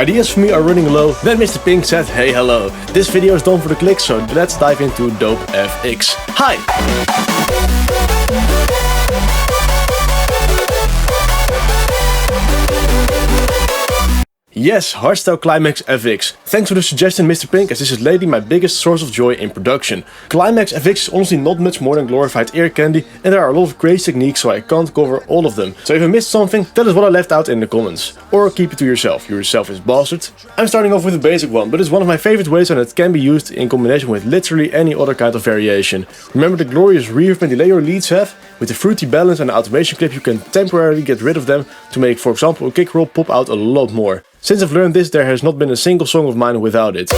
Ideas for me are running low, then Mr. Pink said hey hello. This video is done for the clicks, so let's dive into Dope FX. Hi! Yes, HARDSTYLE CLIMAX FX. Thanks for the suggestion, Mr. Pink, as this is lately my biggest source of joy in production. CLIMAX FX is honestly not much more than glorified ear candy, and there are a lot of great techniques, so I can't cover all of them. So if I missed something, tell us what I left out in the comments. Or keep it to yourself, you're a selfish bastard. I'm starting off with a basic one, but it's one of my favorite ways, and it can be used in combination with literally any other kind of variation. Remember the glorious reverb and delay your leads have? With the fruity balance and the automation clip, you can temporarily get rid of them to make, for example, a Kickroll pop out a lot more. Since I've learned this, there has not been a single song of mine without it.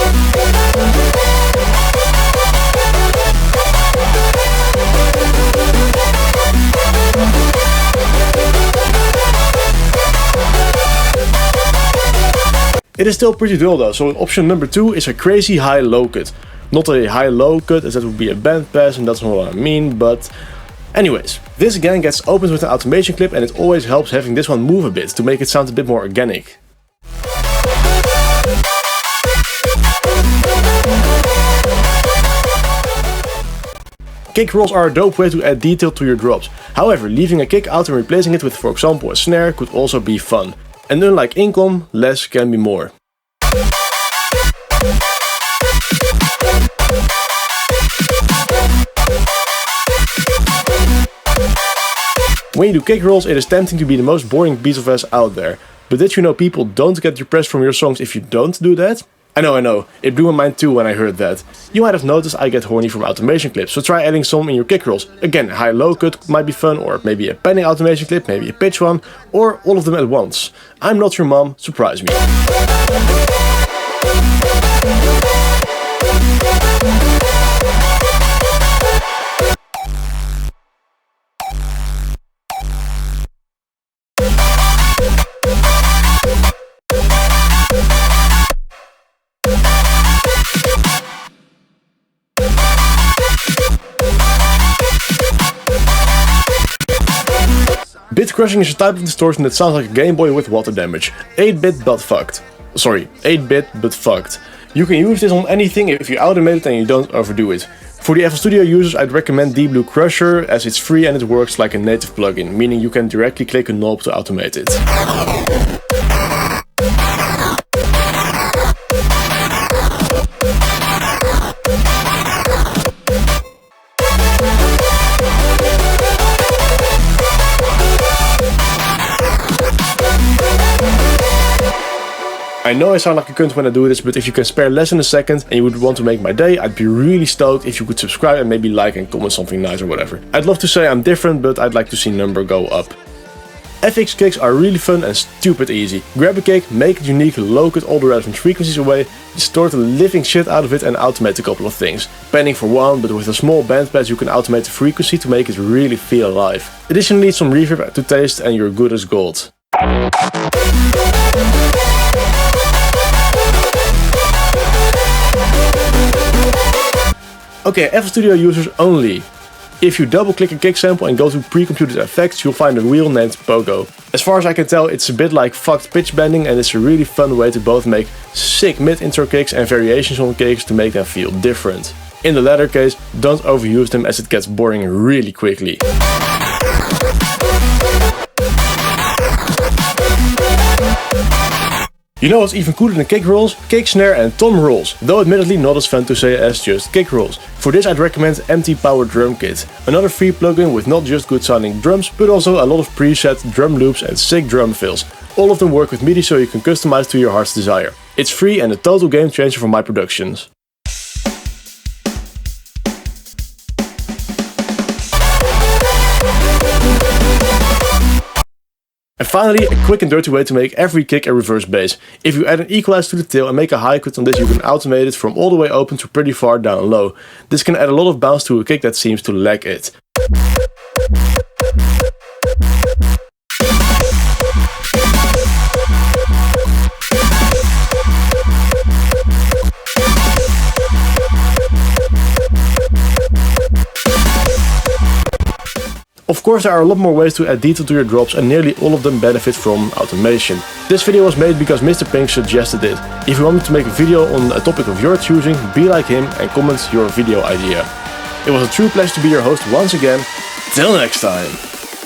It is still pretty dull though, so option number 2 is a crazy high low cut. Not a high low cut, as that would be a bandpass, and that's not what I mean, but... Anyways, this again gets opened with an automation clip, and it always helps having this one move a bit to make it sound a bit more organic. Kickrolls are a dope way to add detail to your drops. However, leaving a kick out and replacing it with, for example, a snare could also be fun. And unlike income, less can be more. When you do Kickrolls, it is tempting to be the most boring piece of ass out there. But did you know people don't get depressed from your songs if you don't do that? I know, it blew my mind too when I heard that. You might have noticed I get horny from automation clips, so try adding some in your Kickrolls. Again, high low cut might be fun, or maybe a panning automation clip, maybe a pitch one, or all of them at once. I'm not your mom, surprise me. Bit crushing is a type of distortion that sounds like a Game Boy with water damage. 8-bit but fucked. Sorry, 8-bit but fucked. You can use this on anything if you automate it and you don't overdo it. For the FL Studio users, I'd recommend Dblue Crusher, as it's free and it works like a native plugin, meaning you can directly click a knob to automate it. I know I sound like a cunt when I do this, but if you can spare less than a second and you would want to make my day, I'd be really stoked if you could subscribe and maybe like and comment something nice or whatever. I'd love to say I'm different, but I'd like to see number go up. FX kicks are really fun and stupid easy. Grab a kick, make it unique, low cut all the relevant frequencies away, distort the living shit out of it and automate a couple of things. Panning for one, but with a small bandpass you can automate the frequency to make it really feel alive. Additionally, some reverb to taste and you're good as gold. Okay, FL Studio users only. If you double click a kick sample and go to pre-computed effects, you'll find a wheel named POGO. As far as I can tell, it's a bit like fucked pitch bending, and it's a really fun way to both make sick mid-intro kicks and variations on kicks to make them feel different. In the latter case, don't overuse them as it gets boring really quickly. You know what's even cooler than Kickrolls? Kick, snare and tom rolls, though admittedly not as fun to say as just Kickrolls. For this I'd recommend Empty Powerdrumkit, another free plugin with not just good sounding drums, but also a lot of preset drum loops and sick drum fills. All of them work with MIDI so you can customize to your heart's desire. It's free and a total game changer for my productions. And finally, a quick and dirty way to make every kick a reverse bass. If you add an equalizer to the tail and make a high cut on this, you can automate it from all the way open to pretty far down low. This can add a lot of bounce to a kick that seems to lack it. Of course, there are a lot more ways to add detail to your drops, and nearly all of them benefit from automation. This video was made because Mr. Pink suggested it. If you want me to make a video on a topic of your choosing, be like him and comment your video idea. It was a true pleasure to be your host once again. Till next time.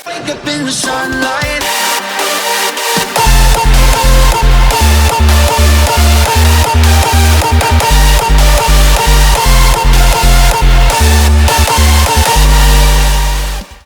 Wake up in the sunlight.